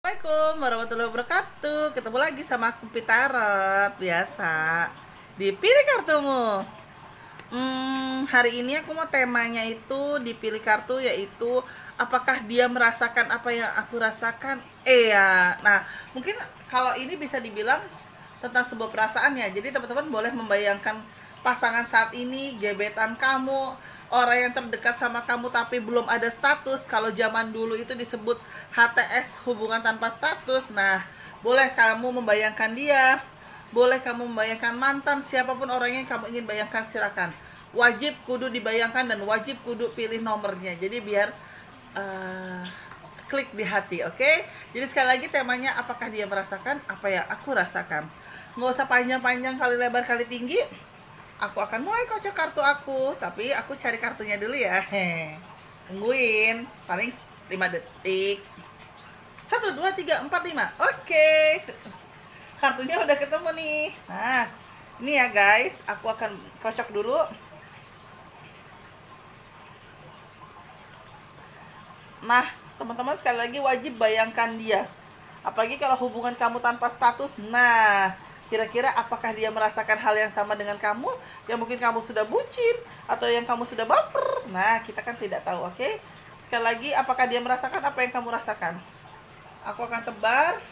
Assalamualaikum warahmatullahi wabarakatuh. Ketemu lagi sama aku Pitarot biasa. Dipilih kartumu. Hari ini aku mau temanya itu dipilih kartu, yaitu apakah dia merasakan apa yang aku rasakan? Ya. Nah, mungkin kalau ini bisa dibilang tentang sebuah perasaan ya. Jadi teman-teman boleh membayangkan pasangan saat ini, gebetan kamu, orang yang terdekat sama kamu tapi belum ada status. Kalau zaman dulu itu disebut HTS, hubungan tanpa status. Nah, boleh kamu membayangkan dia, boleh kamu membayangkan mantan, siapapun orangnya yang kamu ingin bayangkan, silakan. Wajib kudu dibayangkan dan wajib kudu pilih nomornya. Jadi biar klik di hati, oke? Jadi sekali lagi temanya apakah dia merasakan apa yang aku rasakan. Nggak usah panjang-panjang kali lebar kali tinggi. Aku akan mulai kocok kartu aku, tapi aku cari kartunya dulu ya. Tungguin, paling 5 detik. 1, 2, 3, 4, 5. Oke. Kartunya udah ketemu nih. Nah, ini ya guys, aku akan kocok dulu. Nah, teman-teman sekali lagi wajib bayangkan dia. Apalagi kalau hubungan kamu tanpa status. Nah, kira-kira apakah dia merasakan hal yang sama dengan kamu? Yang mungkin kamu sudah bucin atau yang kamu sudah baper. Nah, kita kan tidak tahu, oke? Sekali lagi, apakah dia merasakan apa yang kamu rasakan? Aku akan tebar.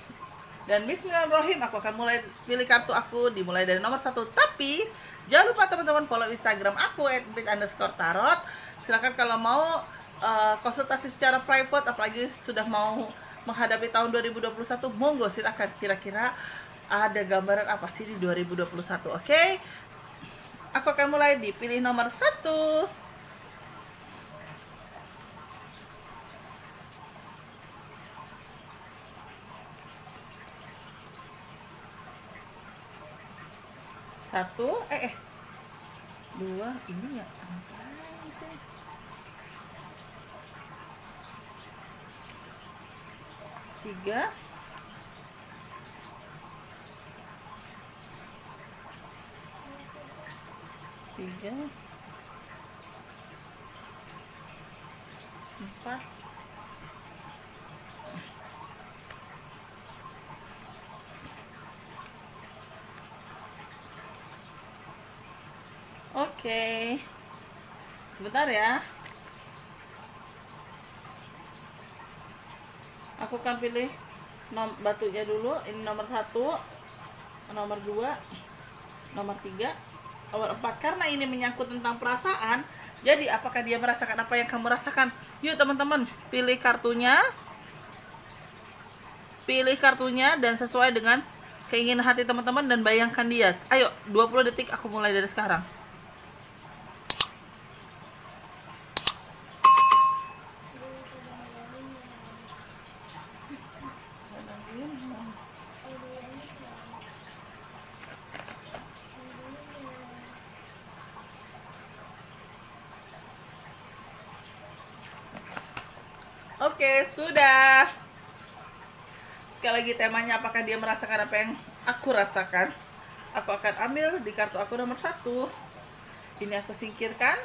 Dan bismillahirrahmanirrahim, aku akan mulai pilih kartu aku, dimulai dari nomor 1. Tapi jangan lupa teman-teman follow Instagram aku @bit_tarot. Silakan kalau mau konsultasi secara private, apalagi sudah mau menghadapi tahun 2021, monggo silakan. Kira-kira ada gambaran apa sih di 2021, oke? Aku akan mulai dipilih nomor 1. Satu, 2, ini ya ngapain sih? 3, 4. Oke. Sebentar ya. Aku akan pilih batunya dulu. Ini nomor 1, nomor 2, nomor 3, nomor 4. Karena ini menyangkut tentang perasaan, jadi apakah dia merasakan apa yang kamu rasakan? Yuk teman-teman, pilih kartunya. Pilih kartunya dan sesuai dengan keinginan hati teman-teman dan bayangkan dia. Ayo, 20 detik aku mulai dari sekarang. Oke, sudah. Sekali lagi temanya apakah dia merasakan apa yang aku rasakan. Aku akan ambil di kartu aku nomor 1. Ini aku singkirkan.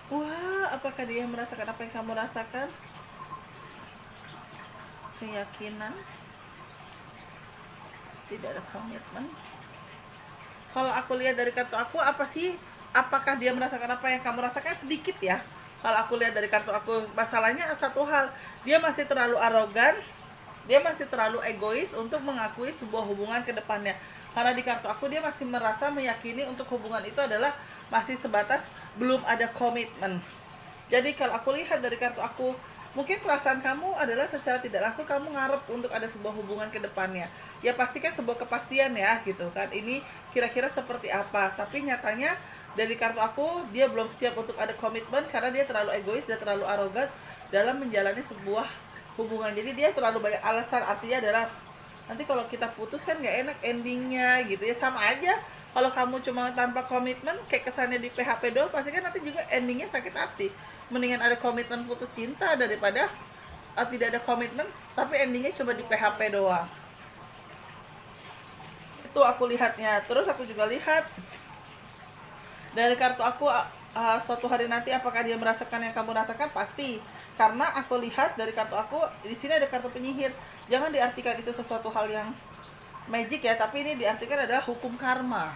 Wah, apakah dia merasakan apa yang kamu rasakan? Keyakinan. Tidak ada komitmen. Kalau aku lihat dari kartu aku, apa sih? Apakah dia merasakan apa yang kamu rasakan? Sedikit ya. Kalau aku lihat dari kartu aku, masalahnya satu hal, dia masih terlalu arogan, dia masih terlalu egois untuk mengakui sebuah hubungan ke depannya. Karena di kartu aku dia masih merasa meyakini untuk hubungan itu adalah masih sebatas belum ada komitmen. Jadi kalau aku lihat dari kartu aku, mungkin perasaan kamu adalah secara tidak langsung kamu ngarep untuk ada sebuah hubungan ke depannya. Ya pastikan sebuah kepastian ya gitu kan. Ini kira-kira seperti apa. Tapi nyatanya dari kartu aku dia belum siap untuk ada komitmen karena dia terlalu egois dan terlalu arogan dalam menjalani sebuah hubungan. Jadi dia terlalu banyak alasan, artinya adalah nanti kalau kita putus kan gak enak endingnya gitu ya. Sama aja kalau kamu cuma tanpa komitmen kayak kesannya di PHP doang, pasti kan nanti juga endingnya sakit hati. Mendingan ada komitmen putus cinta daripada tidak ada komitmen tapi endingnya cuma di PHP doang. Itu aku lihatnya. Terus aku juga lihat dari kartu aku suatu hari nanti apakah dia merasakan yang kamu rasakan? Pasti, karena aku lihat dari kartu aku di sini ada kartu penyihir. Jangan diartikan itu sesuatu hal yang magic ya, tapi ini diartikan adalah hukum karma.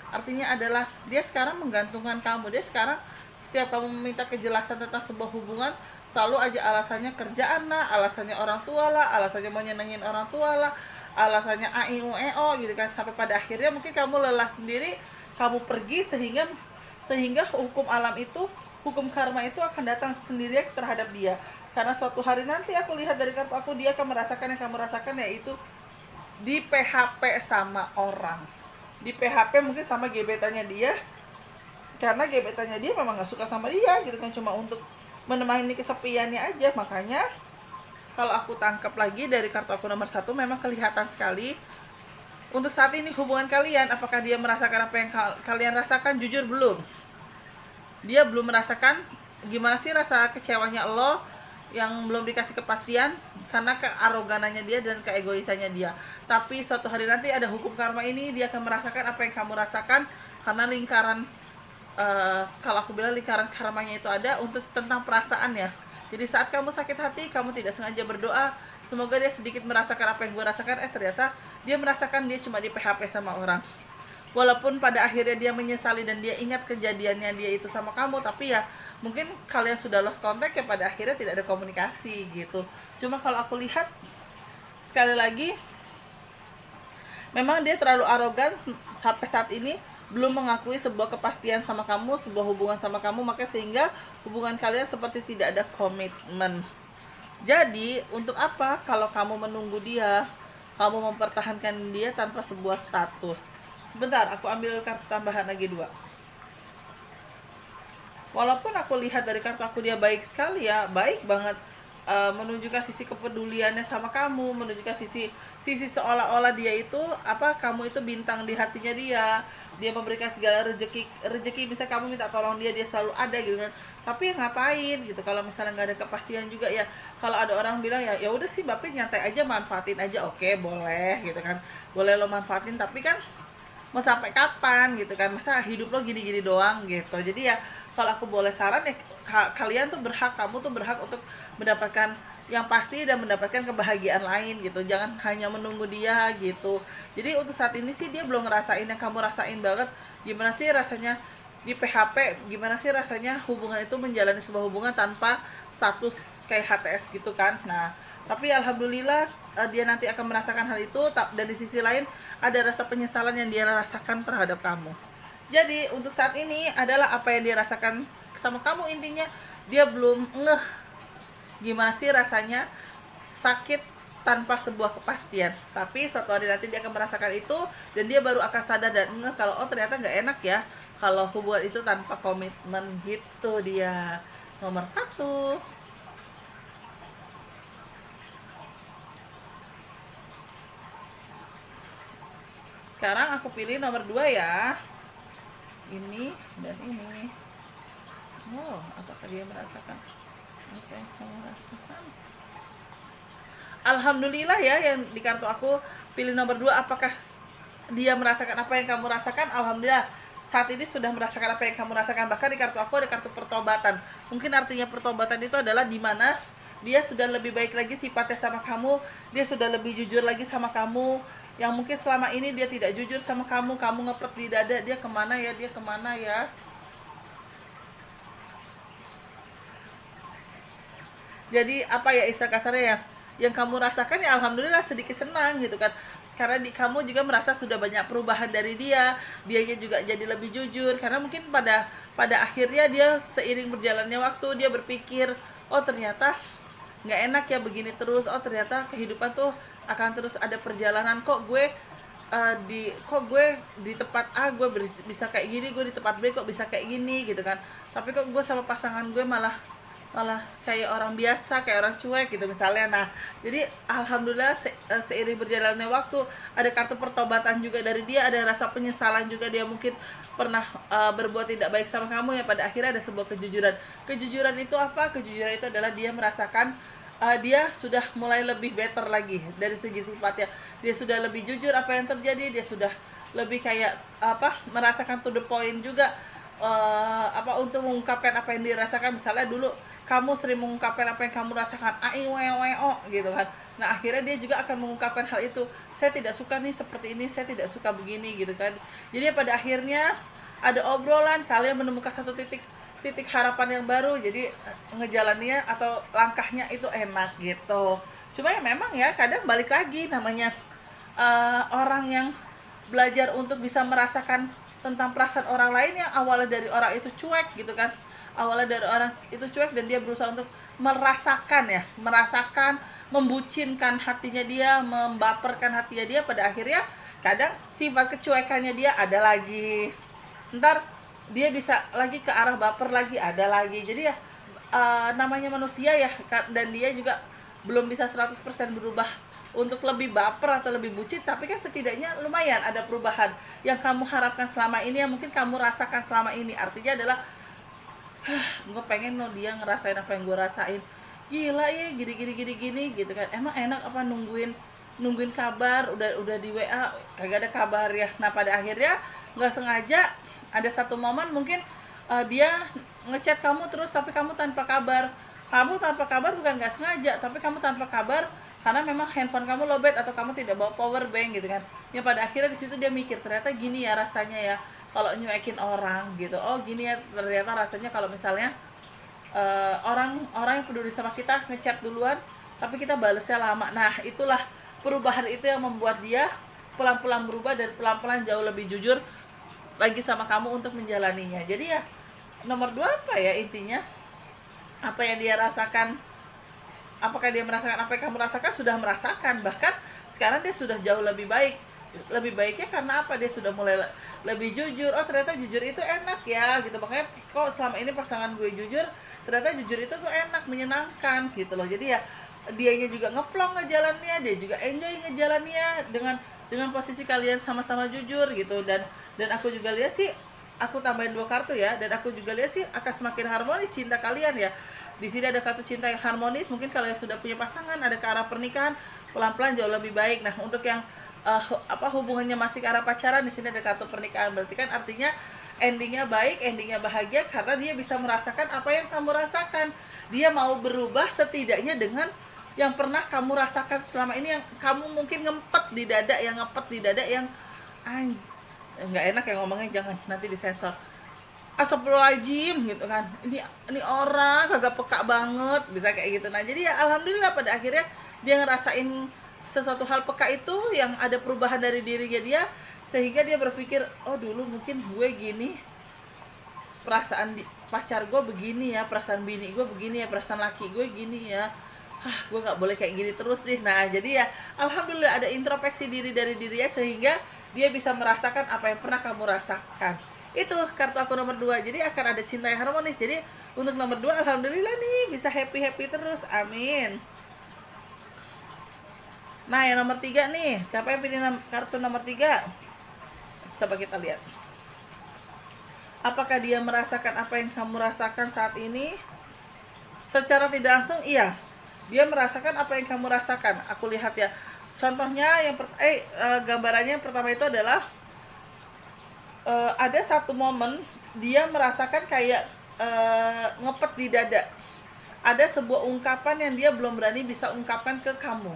Artinya adalah dia sekarang menggantungkan kamu. Dia sekarang setiap kamu meminta kejelasan tentang sebuah hubungan, selalu aja alasannya kerjaan lah, alasannya orang tua lah, alasannya mau nyenengin orang tua lah, alasannya a i u e o gitu kan, sampai pada akhirnya mungkin kamu lelah sendiri, kamu pergi, sehingga hukum alam itu, hukum karma itu akan datang sendirian terhadap dia. Karena suatu hari nanti aku lihat dari kartu aku, dia akan merasakan yang kamu rasakan, yaitu di PHP sama orang. Di PHP mungkin sama gebetannya dia, karena gebetannya dia memang gak suka sama dia gitu kan, cuma untuk menemani kesepiannya aja. Makanya kalau aku tangkap lagi dari kartu aku nomor 1, memang kelihatan sekali untuk saat ini hubungan kalian, apakah dia merasakan apa yang kalian rasakan? Jujur belum. Dia belum merasakan gimana sih rasa kecewanya lo yang belum dikasih kepastian karena kearoganannya dia dan keegoisannya dia. Tapi suatu hari nanti ada hukum karma ini, dia akan merasakan apa yang kamu rasakan, karena lingkaran kalau aku bilang lingkaran karmanya itu ada untuk tentang perasaan ya. Jadi saat kamu sakit hati, kamu tidak sengaja berdoa, semoga dia sedikit merasakan apa yang gue rasakan, ternyata dia merasakan dia cuma di PHP sama orang. Walaupun pada akhirnya dia menyesali dan dia ingat kejadiannya dia itu sama kamu, tapi ya mungkin kalian sudah lost contact ya, pada akhirnya tidak ada komunikasi gitu. Cuma kalau aku lihat sekali lagi, memang dia terlalu arogan sampai saat ini belum mengakui sebuah kepastian sama kamu, sebuah hubungan sama kamu, maka sehingga hubungan kalian seperti tidak ada komitmen. Jadi untuk apa kalau kamu menunggu dia, kamu mempertahankan dia tanpa sebuah status? Sebentar, aku ambil kartu tambahan lagi 2. Walaupun aku lihat dari kartu aku dia baik sekali ya, baik banget, menunjukkan sisi kepeduliannya sama kamu, menunjukkan sisi seolah-olah dia itu kamu itu bintang di hatinya dia memberikan segala rezeki bisa kamu minta tolong dia selalu ada gitu kan. Tapi ngapain gitu kalau misalnya nggak ada kepastian juga ya. Kalau ada orang bilang ya udah sih Bapak nyantai aja, manfaatin aja, oke boleh gitu kan, boleh lo manfaatin, tapi kan mau sampai kapan gitu kan, masa hidup lo gini-gini doang gitu. Jadi ya kalau aku boleh saran ya, kalian tuh berhak, kamu tuh berhak untuk mendapatkan yang pasti dan mendapatkan kebahagiaan lain gitu. Jangan hanya menunggu dia gitu. Jadi untuk saat ini sih dia belum ngerasain yang kamu rasain banget. Gimana sih rasanya di PHP, gimana sih rasanya hubungan itu menjalani sebuah hubungan tanpa status kayak HTS gitu kan. Nah, tapi alhamdulillah dia nanti akan merasakan hal itu, dan di sisi lain ada rasa penyesalan yang dia rasakan terhadap kamu. Jadi untuk saat ini adalah apa yang dia rasakan sama kamu, intinya dia belum ngeh gimana sih rasanya sakit tanpa sebuah kepastian. Tapi suatu hari nanti dia akan merasakan itu, dan dia baru akan sadar dan ngeh kalau ternyata nggak enak ya kalau hubungan itu tanpa komitmen gitu. Dia nomor 1. Sekarang aku pilih nomor 2 ya, ini dan ini. Oh, apakah dia merasakan apa yang kamu rasakan? Alhamdulillah ya, yang di kartu aku pilih nomor 2, apakah dia merasakan apa yang kamu rasakan? Alhamdulillah saat ini sudah merasakan apa yang kamu rasakan. Bahkan di kartu aku ada kartu pertobatan. Mungkin artinya pertobatan itu adalah dimana dia sudah lebih baik lagi sifatnya sama kamu, dia sudah lebih jujur lagi sama kamu. Yang mungkin selama ini dia tidak jujur sama kamu ngepet di dada, dia kemana ya. Jadi apa ya istilah kasarnya ya, yang kamu rasakan ya alhamdulillah sedikit senang gitu kan, karena kamu juga merasa sudah banyak perubahan dari dianya juga jadi lebih jujur, karena mungkin pada akhirnya dia seiring berjalannya waktu dia berpikir, oh ternyata nggak enak ya begini terus, oh ternyata kehidupan tuh akan terus ada perjalanan, kok gue di tempat A gue bisa kayak gini, gue di tempat B kok bisa kayak gini gitu kan, tapi kok gue sama pasangan gue malah kayak orang biasa, kayak orang cuek gitu misalnya. Nah, jadi alhamdulillah seiring berjalannya waktu ada kartu pertobatan juga dari dia, ada rasa penyesalan juga, dia mungkin pernah berbuat tidak baik sama kamu ya, pada akhirnya ada sebuah kejujuran itu apa? Kejujuran itu adalah dia merasakan dia sudah mulai lebih better lagi dari segi sifatnya, dia sudah lebih jujur apa yang terjadi, dia sudah lebih kayak merasakan to the point juga. untuk mengungkapkan apa yang dirasakan. Misalnya dulu kamu sering mengungkapkan apa yang kamu rasakan, gitu kan. Nah akhirnya dia juga akan mengungkapkan hal itu, saya tidak suka nih seperti ini, saya tidak suka begini, gitu kan. Jadi pada akhirnya ada obrolan, kalian menemukan satu titik harapan yang baru, jadi ngejalannya atau langkahnya itu enak gitu. Cuma ya memang ya kadang balik lagi, namanya orang yang belajar untuk bisa merasakan tentang perasaan orang lain yang awalnya dari orang itu cuek gitu kan, awalnya dari orang itu cuek dan dia berusaha untuk merasakan, membucinkan hatinya dia, membaperkan hatinya dia, pada akhirnya kadang sifat kecuekannya dia ada lagi, ntar dia bisa lagi ke arah baper lagi, ada lagi. Jadi ya namanya manusia ya, dan dia juga belum bisa 100% berubah untuk lebih baper atau lebih bucin, tapi kan setidaknya lumayan ada perubahan yang kamu harapkan selama ini, yang mungkin kamu rasakan selama ini. Artinya adalah gue pengen dia ngerasain apa yang gue rasain, gila ya gini gitu kan. Emang enak apa nungguin kabar, udah di WA kagak ada kabar ya. Nah pada akhirnya nggak sengaja ada satu momen mungkin dia ngechat kamu terus tapi kamu tanpa kabar bukan nggak sengaja, tapi kamu tanpa kabar karena memang handphone kamu lowbat atau kamu tidak bawa power bank gitu kan. Ya pada akhirnya di situ dia mikir, ternyata gini ya rasanya ya kalau nyuekin orang gitu. Oh gini ya ternyata rasanya kalau misalnya orang yang peduli sama kita ngechat duluan tapi kita balesnya lama. Nah itulah perubahan itu yang membuat dia pelan-pelan berubah dan pelan-pelan jauh lebih jujur lagi sama kamu untuk menjalaninya. Jadi ya nomor 2 apa ya intinya, apa yang dia rasakan, apakah dia merasakan apa yang kamu rasakan, sudah merasakan, bahkan sekarang dia sudah jauh lebih baik. Lebih baiknya karena apa, dia sudah mulai lebih jujur. Oh ternyata jujur itu enak ya gitu, makanya kok selama ini pasangan gue jujur, ternyata jujur itu tuh enak, menyenangkan gitu loh. Jadi ya dianya juga ngeplong ngejalannya, dia juga enjoy ngejalannya dengan posisi kalian sama-sama jujur gitu. Dan aku juga lihat sih, aku tambahin 2 kartu ya, dan aku juga lihat sih akan semakin harmonis cinta kalian ya. Di sini ada kartu cinta yang harmonis, mungkin kalau yang sudah punya pasangan ada ke arah pernikahan, pelan-pelan jauh lebih baik. Nah untuk yang hubungannya masih ke arah pacaran, di sini ada kartu pernikahan, berarti kan artinya endingnya baik, endingnya bahagia karena dia bisa merasakan apa yang kamu rasakan. Dia mau berubah setidaknya dengan yang pernah kamu rasakan selama ini, yang kamu mungkin ngempet di dada yang nggak enak ya ngomongnya, jangan nanti disensor. Astagfirullahaladzim gitu kan, ini orang kagak peka banget, bisa kayak gitu. Nah jadi ya alhamdulillah pada akhirnya dia ngerasain sesuatu hal peka itu, yang ada perubahan dari dirinya dia, sehingga dia berpikir, oh dulu mungkin gue gini, perasaan pacar gue begini ya, perasaan bini gue begini ya, perasaan laki gue gini ya, gue nggak boleh kayak gini terus deh. Nah jadi ya alhamdulillah ada introspeksi diri dari dirinya, sehingga dia bisa merasakan apa yang pernah kamu rasakan. Itu kartu aku nomor 2, jadi akan ada cinta yang harmonis. Jadi untuk nomor 2 alhamdulillah nih bisa happy terus, amin. Nah yang nomor 3 nih, siapa yang pilih kartu nomor 3? Coba kita lihat, apakah dia merasakan apa yang kamu rasakan saat ini? Secara tidak langsung iya, dia merasakan apa yang kamu rasakan. Aku lihat ya, contohnya yang gambarannya yang pertama itu adalah ada satu momen dia merasakan kayak ngepet di dada. Ada sebuah ungkapan yang dia belum berani bisa ungkapkan ke kamu.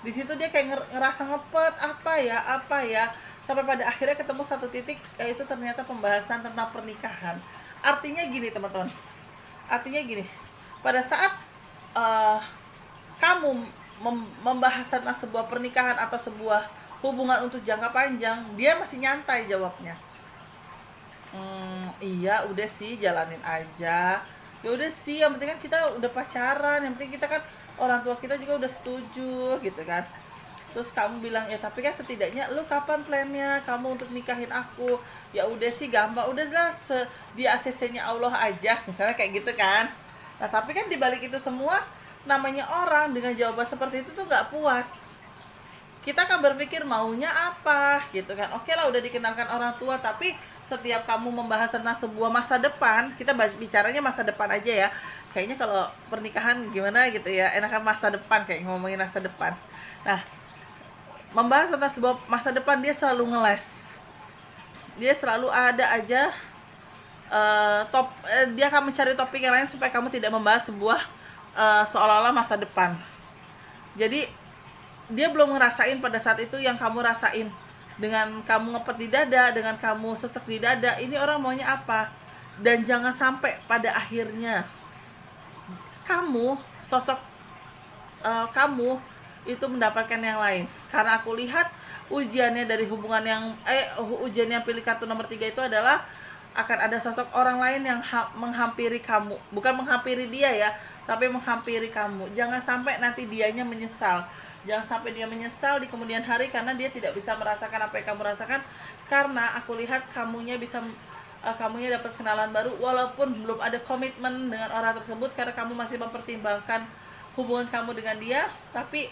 Di situ dia kayak ngerasa ngepet, apa ya, sampai pada akhirnya ketemu satu titik, yaitu ternyata pembahasan tentang pernikahan. Artinya gini teman-teman, pada saat kamu membahas tentang sebuah pernikahan atau sebuah hubungan untuk jangka panjang, dia masih nyantai jawabnya. Iya udah sih, jalanin aja. Ya udah sih, yang penting kan kita udah pacaran, yang penting kita kan orang tua kita juga udah setuju gitu kan. Terus kamu bilang, ya tapi kan setidaknya lu kapan plannya kamu untuk nikahin aku? Ya udah sih gampang, udahlah di ACC-nya Allah aja, misalnya kayak gitu kan. Nah tapi kan dibalik itu semua, namanya orang dengan jawaban seperti itu tuh nggak puas. Kita kan berpikir maunya apa gitu kan. Oke lah udah dikenalkan orang tua, tapi setiap kamu membahas tentang sebuah masa depan, kita bicaranya masa depan aja ya. Kayaknya kalau pernikahan gimana gitu ya, enakan masa depan, kayak ngomongin masa depan. Nah, membahas tentang sebuah masa depan, dia selalu ngeles. Dia selalu ada aja dia akan mencari topik yang lain supaya kamu tidak membahas sebuah seolah-olah masa depan. Jadi dia belum ngerasain pada saat itu yang kamu rasain, dengan kamu ngepet di dada, dengan kamu sesek di dada. Ini orang maunya apa? Dan jangan sampai pada akhirnya kamu kamu itu mendapatkan yang lain. Karena aku lihat ujiannya dari hubungan yang ujian yang pilih kartu nomor 3 itu adalah akan ada sosok orang lain yang menghampiri kamu. Bukan menghampiri dia ya, tapi menghampiri kamu. Jangan sampai nanti dianya menyesal. Jangan sampai dia menyesal di kemudian hari karena dia tidak bisa merasakan apa yang kamu rasakan. Karena aku lihat kamunya dapat kenalan baru walaupun belum ada komitmen dengan orang tersebut, karena kamu masih mempertimbangkan hubungan kamu dengan dia. Tapi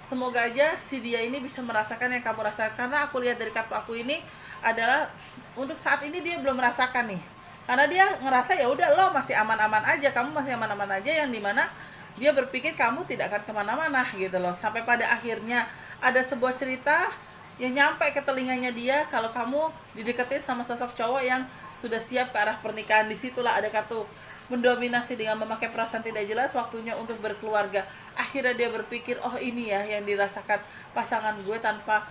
semoga aja si dia ini bisa merasakan yang kamu rasakan, karena aku lihat dari kartu aku ini adalah untuk saat ini dia belum merasakan nih, karena dia ngerasa ya udah lo masih aman-aman aja, kamu masih aman-aman aja, yang dimana dia berpikir kamu tidak akan kemana-mana gitu loh. Sampai pada akhirnya ada sebuah cerita yang nyampe ke telinganya dia kalau kamu dideketin sama sosok cowok yang sudah siap ke arah pernikahan. Disitulah ada kartu mendominasi dengan memakai perasaan tidak jelas, waktunya untuk berkeluarga. Akhirnya dia berpikir, oh ini ya yang dirasakan pasangan gue tanpa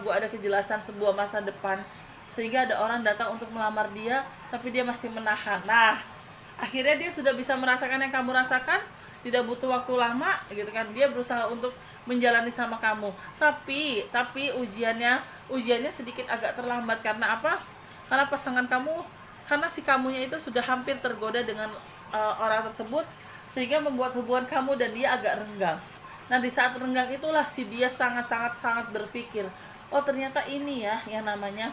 gue ada kejelasan sebuah masa depan, sehingga ada orang datang untuk melamar dia tapi dia masih menahan. Nah, akhirnya dia sudah bisa merasakan yang kamu rasakan, tidak butuh waktu lama gitu kan. Dia berusaha untuk menjalani sama kamu, tapi ujiannya sedikit agak terlambat. Karena apa? Karena pasangan kamu, karena si kamunya itu sudah hampir tergoda dengan orang tersebut, sehingga membuat hubungan kamu dan dia agak renggang. Nah, di saat renggang itulah si dia sangat berpikir, oh ternyata ini ya yang namanya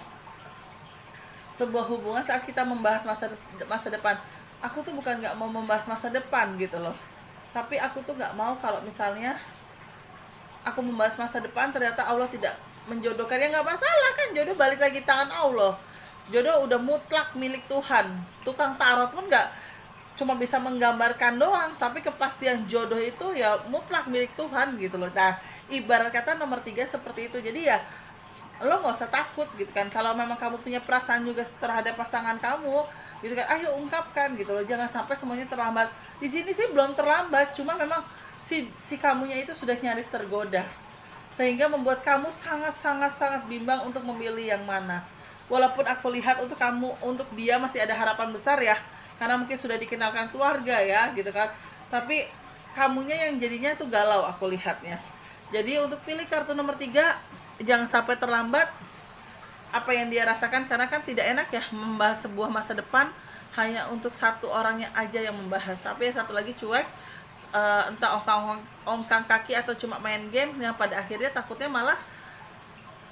sebuah hubungan. Saat kita membahas masa depan, aku tuh bukan nggak mau membahas masa depan gitu loh, tapi aku tuh nggak mau kalau misalnya aku membahas masa depan ternyata Allah tidak menjodohkan. Ya nggak masalah kan, jodoh balik lagi tangan Allah. Jodoh udah mutlak milik Tuhan. Tukang tarot pun nggak cuma bisa menggambarkan doang, tapi kepastian jodoh itu ya mutlak milik Tuhan gitu loh. Nah, ibarat kata nomor 3 seperti itu. Jadi ya lo nggak usah takut gitu kan, kalau memang kamu punya perasaan juga terhadap pasangan kamu gitu kan, ayo ungkapkan gitu loh. Jangan sampai semuanya terlambat. Di sini sih belum terlambat, cuma memang si kamunya itu sudah nyaris tergoda, sehingga membuat kamu sangat bimbang untuk memilih yang mana. Walaupun aku lihat untuk dia masih ada harapan besar ya, karena mungkin sudah dikenalkan keluarga ya gitu kan, tapi kamunya yang jadinya tuh galau aku lihatnya. Jadi untuk pilih kartu nomor 3, jangan sampai terlambat apa yang dia rasakan, karena kan tidak enak ya membahas sebuah masa depan hanya untuk satu orangnya aja yang membahas, tapi yang satu lagi cuek, entah ongkang kaki atau cuma main game, yang pada akhirnya takutnya malah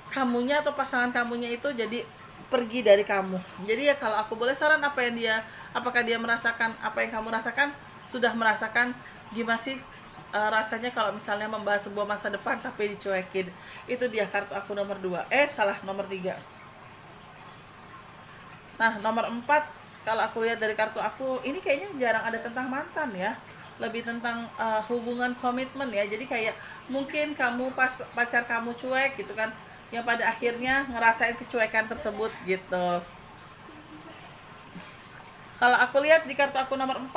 kamunya atau pasangan kamunya itu jadi pergi dari kamu. Jadi ya kalau aku boleh saran, apakah dia merasakan apa yang kamu rasakan? Sudah merasakan gimana sih rasanya kalau misalnya membahas sebuah masa depan tapi dicuekin? Itu dia kartu aku nomor 2. Nomor 3. Nah, nomor 4, kalau aku lihat dari kartu aku, ini kayaknya jarang ada tentang mantan ya. Lebih tentang hubungan komitmen ya. Jadi kayak mungkin kamu pacar kamu cuek gitu kan, yang pada akhirnya ngerasain kecuekan tersebut gitu. Kalau aku lihat di kartu aku nomor 4,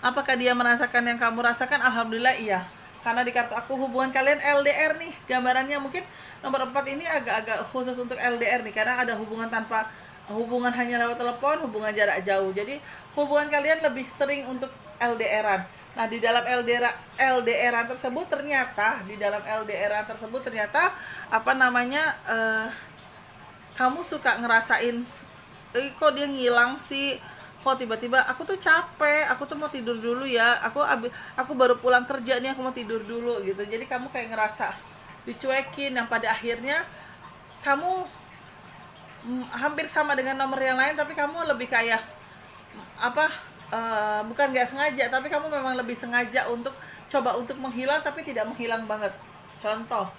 apakah dia merasakan yang kamu rasakan? Alhamdulillah iya. Karena di kartu aku hubungan kalian LDR nih. Gambarannya mungkin nomor 4 ini agak-agak khusus untuk LDR nih, karena ada hubungan hanya lewat telepon, hubungan jarak jauh. Jadi hubungan kalian lebih sering untuk LDRan. Nah, di dalam LDRan tersebut ternyata kamu suka ngerasain, kok dia ngilang sih, kok tiba-tiba aku tuh capek, aku tuh mau tidur dulu ya, aku baru pulang kerja nih, aku mau tidur dulu gitu. Jadi kamu kayak ngerasa dicuekin, yang pada akhirnya kamu hampir sama dengan nomor yang lain, tapi kamu lebih kayak bukan nggak sengaja, tapi kamu memang lebih sengaja untuk coba untuk menghilang, tapi tidak menghilang banget. Contoh,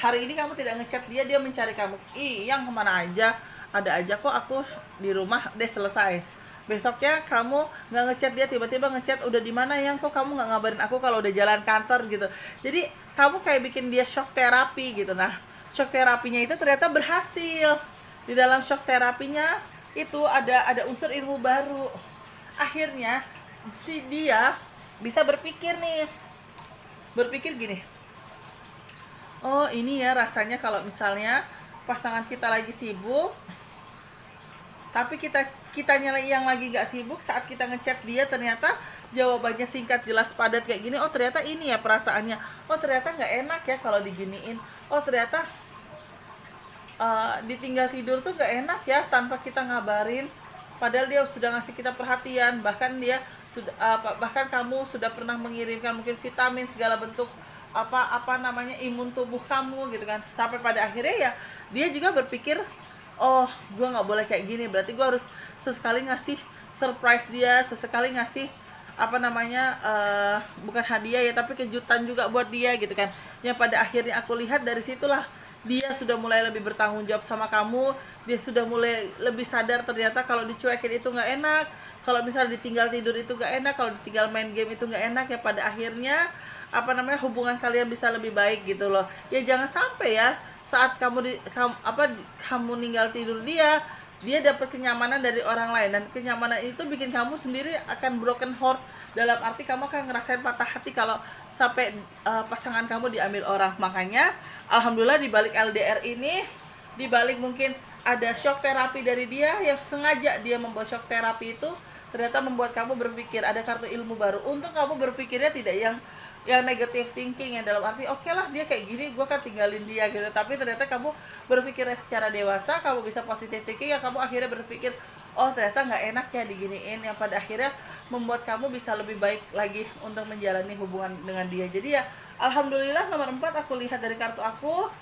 hari ini kamu tidak ngechat dia mencari kamu, yang kemana aja, ada aja kok aku di rumah deh, selesai. Besoknya kamu nggak ngechat dia, tiba-tiba ngechat, udah di mana yang, kok kamu nggak ngabarin aku kalau udah jalan kantor gitu. Jadi kamu kayak bikin dia shock terapi gitu. Nah, shock terapinya itu ternyata berhasil. Di dalam shock terapinya itu ada unsur ilmu baru. Akhirnya si dia bisa berpikir nih, berpikir gini, oh ini ya rasanya kalau misalnya pasangan kita lagi sibuk, tapi kitanya yang lagi gak sibuk, saat kita ngechat dia ternyata jawabannya singkat, jelas, padat kayak gini. Oh ternyata ini ya perasaannya. Oh ternyata nggak enak ya kalau diginiin. Oh ternyata ditinggal tidur tuh gak enak ya tanpa kita ngabarin. Padahal dia sudah ngasih kita perhatian, bahkan bahkan kamu sudah pernah mengirimkan mungkin vitamin segala bentuk apa namanya imun tubuh kamu gitu kan. Sampai pada akhirnya ya dia juga berpikir, oh gue nggak boleh kayak gini, berarti gue harus sesekali ngasih surprise dia, sesekali ngasih apa namanya bukan hadiah ya tapi kejutan juga buat dia gitu kan. Yang pada akhirnya aku lihat dari situlah dia sudah mulai lebih bertanggung jawab sama kamu. Dia sudah mulai lebih sadar ternyata kalau dicuekin itu nggak enak, kalau misalnya ditinggal tidur itu nggak enak, kalau ditinggal main game itu nggak enak. Ya pada akhirnya apa namanya hubungan kalian bisa lebih baik gitu loh. Ya jangan sampai ya saat kamu ninggal tidur dia dapat kenyamanan dari orang lain, dan kenyamanan itu bikin kamu sendiri akan broken heart, dalam arti kamu akan ngerasain patah hati kalau sampai pasangan kamu diambil orang. Makanya alhamdulillah di balik LDR ini, di balik mungkin ada shock terapi dari dia, yang sengaja dia membuat shock terapi itu ternyata membuat kamu berpikir, ada kartu ilmu baru untuk kamu berpikirnya tidak yang negative thinking, yang dalam arti oke lah dia kayak gini gue kan tinggalin dia gitu. Tapi ternyata kamu berpikirnya secara dewasa, kamu bisa positive thinking, ya kamu akhirnya berpikir oh ternyata nggak enak ya diginiin, yang pada akhirnya membuat kamu bisa lebih baik lagi untuk menjalani hubungan dengan dia. Jadi ya alhamdulillah nomor 4 aku lihat dari kartu aku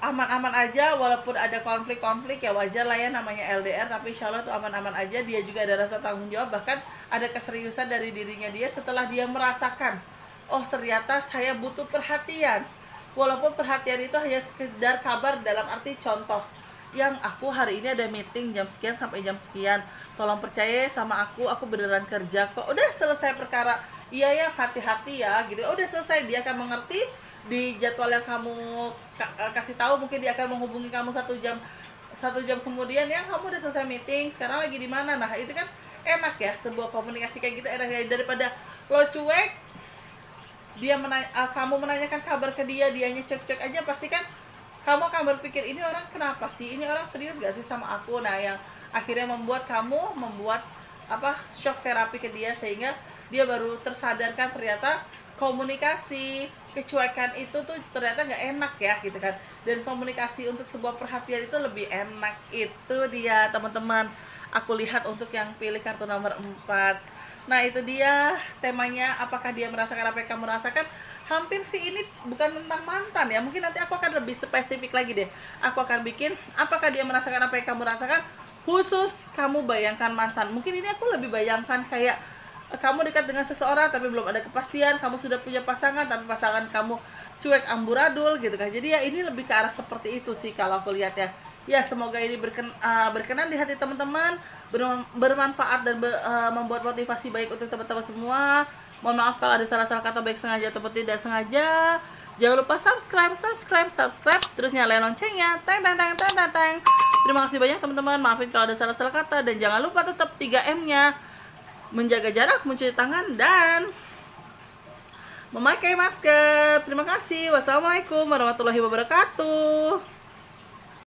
aman-aman aja, walaupun ada konflik-konflik ya wajar lah ya namanya LDR, tapi insya Allah tuh aman-aman aja. Dia juga ada rasa tanggung jawab, bahkan ada keseriusan dari dirinya dia setelah dia merasakan oh ternyata saya butuh perhatian, walaupun perhatian itu hanya sekedar kabar, dalam arti contoh yang aku hari ini ada meeting jam sekian sampai jam sekian, tolong percaya sama aku beneran kerja kok, udah selesai perkara. Iya ya, hati-hati ya gitu, udah selesai. Dia akan mengerti di jadwal yang kamu kasih tahu, mungkin dia akan menghubungi kamu 1 jam kemudian, ya kamu udah selesai meeting, sekarang lagi di mana. Nah itu kan enak ya, sebuah komunikasi kayak gitu enak ya, daripada lo cuek, kamu menanyakan kabar ke dia, dianya cek-cek aja, pasti kan kamu akan berpikir ini orang kenapa sih, ini orang serius gak sih sama aku. Nah yang akhirnya membuat kamu shock terapi ke dia, sehingga dia baru tersadarkan ternyata komunikasi kecuekan itu tuh ternyata nggak enak ya gitu kan, dan komunikasi untuk sebuah perhatian itu lebih enak. Itu dia teman-teman, aku lihat untuk yang pilih kartu nomor 4. Nah itu dia temanya, apakah dia merasakan apa yang kamu rasakan. Hampir sih ini bukan tentang mantan ya, mungkin nanti aku akan lebih spesifik lagi deh. Aku akan bikin apakah dia merasakan apa yang kamu rasakan, khusus kamu bayangkan mantan. Mungkin ini aku lebih bayangkan kayak kamu dekat dengan seseorang tapi belum ada kepastian, kamu sudah punya pasangan tapi pasangan kamu cuek amburadul gitu kan. Jadi ya ini lebih ke arah seperti itu sih kalau aku lihat ya. Ya semoga ini berkenan di hati teman-teman, bermanfaat dan membuat motivasi baik untuk teman-teman semua. Mohon maaf kalau ada salah-salah kata baik sengaja ataupun tidak sengaja. Jangan lupa subscribe, terus nyalain loncengnya. Teng. Terima kasih banyak teman-teman. Maafin kalau ada salah-salah kata, dan jangan lupa tetap 3M-nya. Menjaga jarak, mencuci tangan, dan memakai masker. Terima kasih. Wassalamualaikum warahmatullahi wabarakatuh.